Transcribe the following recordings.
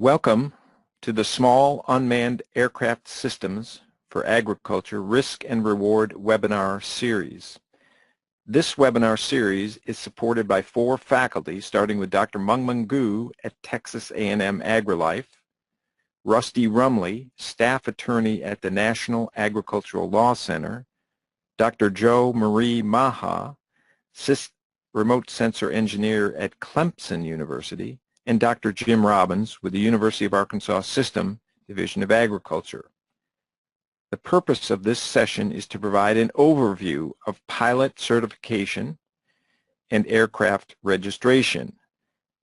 Welcome to the Small Unmanned Aircraft Systems for Agriculture Risk and Reward webinar series. This webinar series is supported by 4 faculty, starting with Dr. Mengmeng Gu at Texas A&M AgriLife, Rusty Rumley, staff attorney at the National Agricultural Law Center, Dr. Jo Marie Maha, remote sensor engineer at Clemson University, and Dr. Jim Robbins with the University of Arkansas System Division of Agriculture. The purpose of this session is to provide an overview of pilot certification and aircraft registration.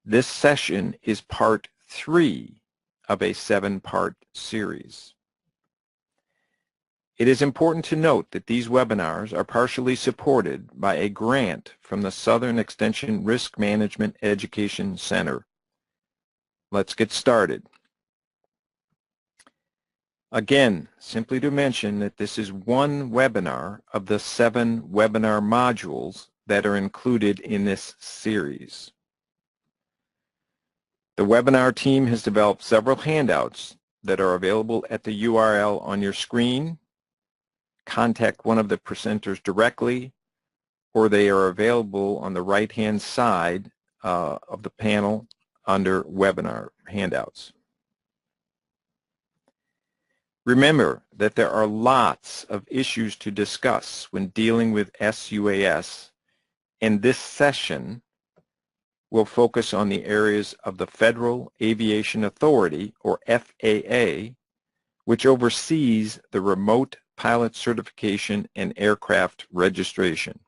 This session is part 3 of a 7-part series. It is important to note that these webinars are partially supported by a grant from the Southern Extension Risk Management Education Center. Let's get started. Again, simply to mention that this is one webinar of the 7 webinar modules that are included in this series. The webinar team has developed several handouts that are available at the URL on your screen. Contact one of the presenters directly, or they are available on the right-hand side of the panel under webinar handouts. Remember that there are lots of issues to discuss when dealing with SUAS, and this session will focus on the areas of the Federal Aviation Authority, or FAA, which oversees the remote pilot certification and aircraft registration.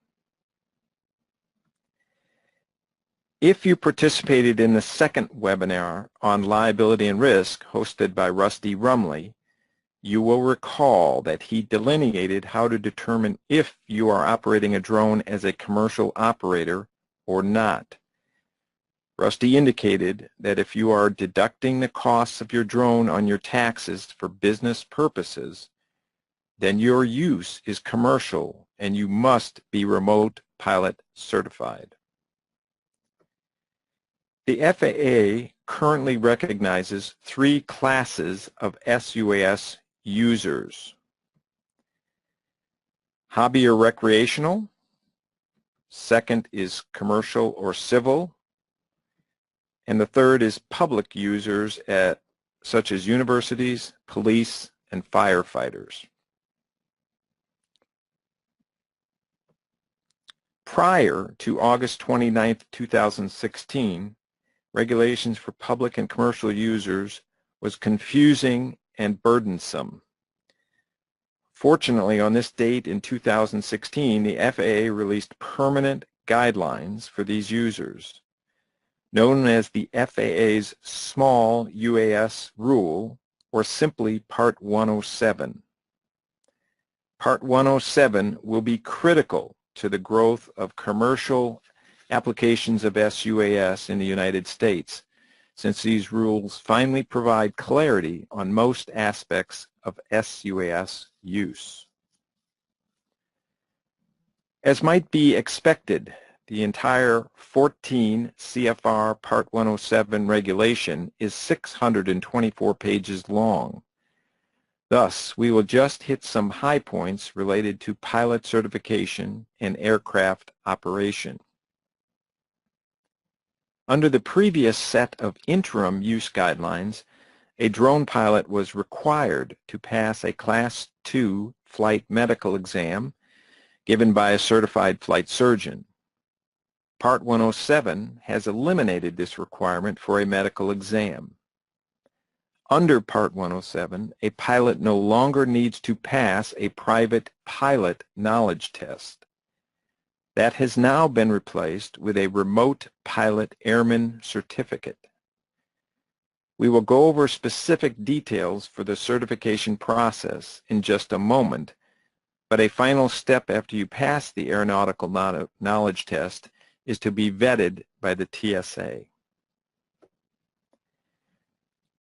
If you participated in the second webinar on liability and risk hosted by Rusty Rumley, you will recall that he delineated how to determine if you are operating a drone as a commercial operator or not. Rusty indicated that if you are deducting the costs of your drone on your taxes for business purposes, then your use is commercial and you must be remote pilot certified. The FAA currently recognizes 3 classes of SUAS users: hobby or recreational, second is commercial or civil, and the third is public users such as universities, police, and firefighters. Prior to August 29, 2016, regulations for public and commercial users was confusing and burdensome. Fortunately, on this date in 2016, the FAA released permanent guidelines for these users, known as the FAA's Small UAS Rule, or simply Part 107. Part 107 will be critical to the growth of commercial applications of SUAS in the United States, since these rules finally provide clarity on most aspects of SUAS use. As might be expected, the entire 14 CFR Part 107 regulation is 624 pages long. Thus, we will just hit some high points related to pilot certification and aircraft operation. Under the previous set of interim use guidelines, a drone pilot was required to pass a Class 2 flight medical exam given by a certified flight surgeon. Part 107 has eliminated this requirement for a medical exam. Under Part 107, a pilot no longer needs to pass a private pilot knowledge test. That has now been replaced with a remote pilot airman certificate. We will go over specific details for the certification process in just a moment, but a final step after you pass the aeronautical knowledge test is to be vetted by the TSA.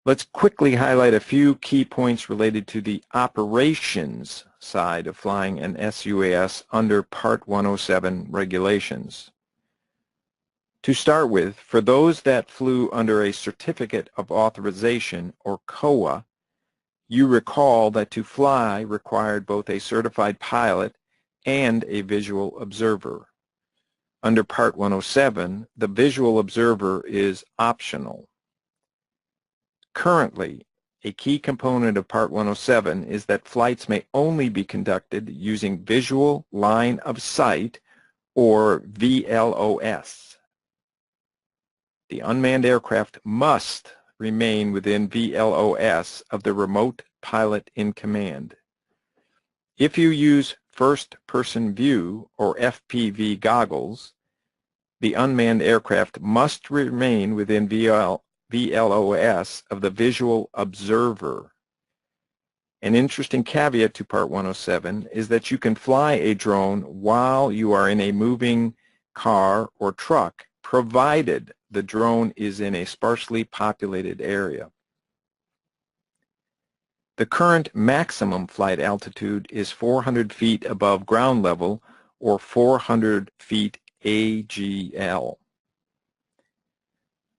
Let's quickly highlight a few key points related to the operations side of flying an SUAS under Part 107 regulations. To start with, for those that flew under a Certificate of Authorization, or COA, you recall that to fly required both a certified pilot and a visual observer. Under Part 107, the visual observer is optional. Currently, a key component of Part 107 is that flights may only be conducted using visual line of sight, or VLOS. The unmanned aircraft must remain within VLOS of the remote pilot in command. If you use first-person view, or FPV goggles, the unmanned aircraft must remain within VLOS of the visual observer. An interesting caveat to Part 107 is that you can fly a drone while you are in a moving car or truck, provided the drone is in a sparsely populated area. The current maximum flight altitude is 400 feet above ground level, or 400 feet AGL.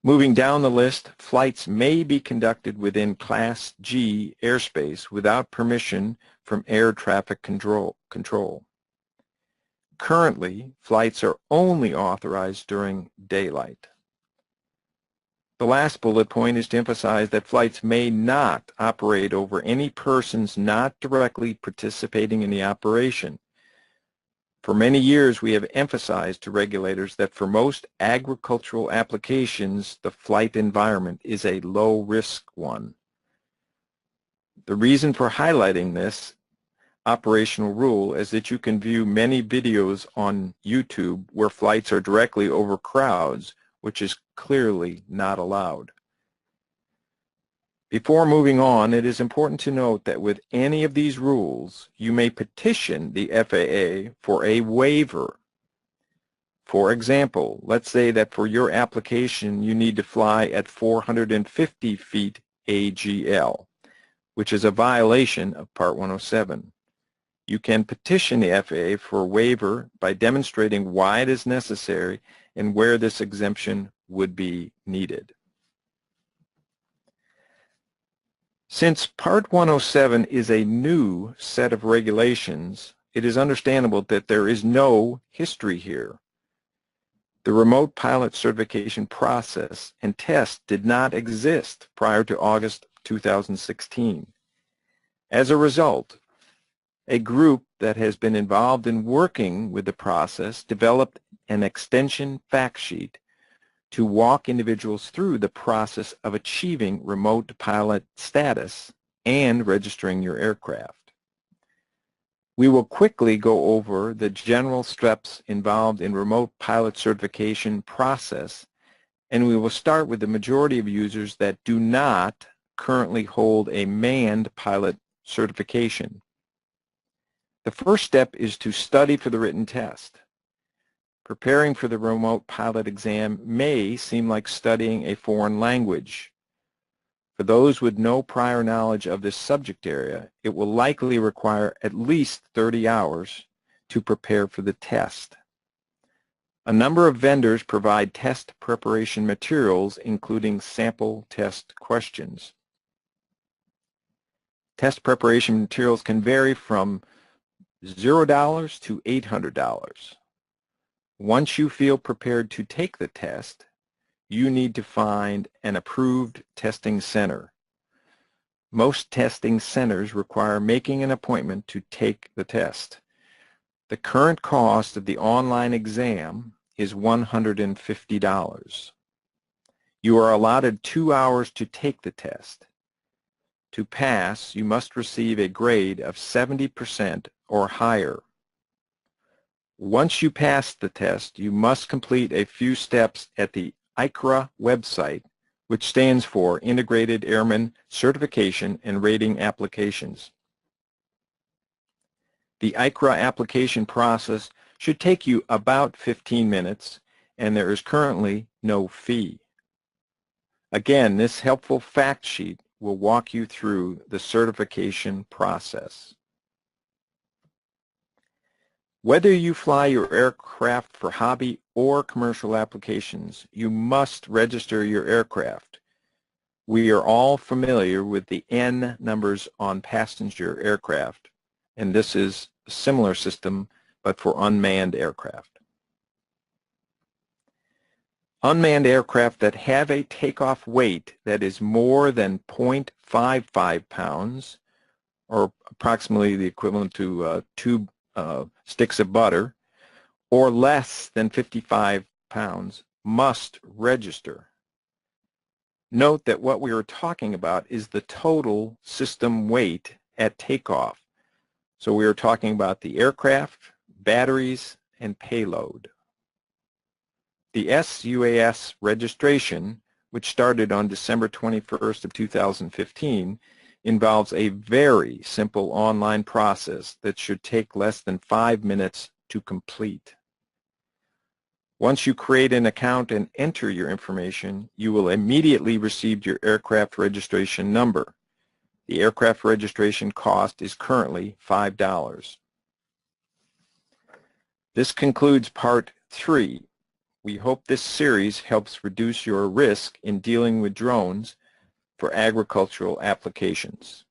Moving down the list, flights may be conducted within Class G airspace without permission from air traffic control. Currently, flights are only authorized during daylight. The last bullet point is to emphasize that flights may not operate over any persons not directly participating in the operation. For many years, we have emphasized to regulators that for most agricultural applications, the flight environment is a low-risk one. The reason for highlighting this operational rule is that you can view many videos on YouTube where flights are directly over crowds, which is clearly not allowed. Before moving on, it is important to note that with any of these rules, you may petition the FAA for a waiver. For example, let's say that for your application you need to fly at 450 feet AGL, which is a violation of Part 107. You can petition the FAA for a waiver by demonstrating why it is necessary and where this exemption would be needed. Since Part 107 is a new set of regulations, it is understandable that there is no history here. The remote pilot certification process and test did not exist prior to August 2016. As a result, a group that has been involved in working with the process developed an extension fact sheet to walk individuals through the process of achieving remote pilot status and registering your aircraft. We will quickly go over the general steps involved in remote pilot certification process, and we will start with the majority of users that do not currently hold a manned pilot certification. The first step is to study for the written test. Preparing for the remote pilot exam may seem like studying a foreign language. For those with no prior knowledge of this subject area, it will likely require at least 30 hours to prepare for the test. A number of vendors provide test preparation materials, including sample test questions. Test preparation materials can vary from $0 to $800. Once you feel prepared to take the test, you need to find an approved testing center. Most testing centers require making an appointment to take the test. The current cost of the online exam is $150. You are allotted 2 hours to take the test. To pass, you must receive a grade of 70% or higher. Once you pass the test, you must complete a few steps at the ICRA website, which stands for Integrated Airman Certification and Rating Applications. The ICRA application process should take you about 15 minutes, and there is currently no fee. Again, this helpful fact sheet will walk you through the certification process. Whether you fly your aircraft for hobby or commercial applications, you must register your aircraft. We are all familiar with the N numbers on passenger aircraft, and this is a similar system but for unmanned aircraft. Unmanned aircraft that have a takeoff weight that is more than 0.55 pounds, or approximately the equivalent to 2 sticks of butter, or less than 55 pounds, must register. Note that what we are talking about is the total system weight at takeoff. So we are talking about the aircraft, batteries, and payload. The SUAS registration, which started on December 21st of 2015, involves a very simple online process that should take less than 5 minutes to complete. Once you create an account and enter your information, you will immediately receive your aircraft registration number. The aircraft registration cost is currently $5. This concludes Part 3. We hope this series helps reduce your risk in dealing with drones for agricultural applications.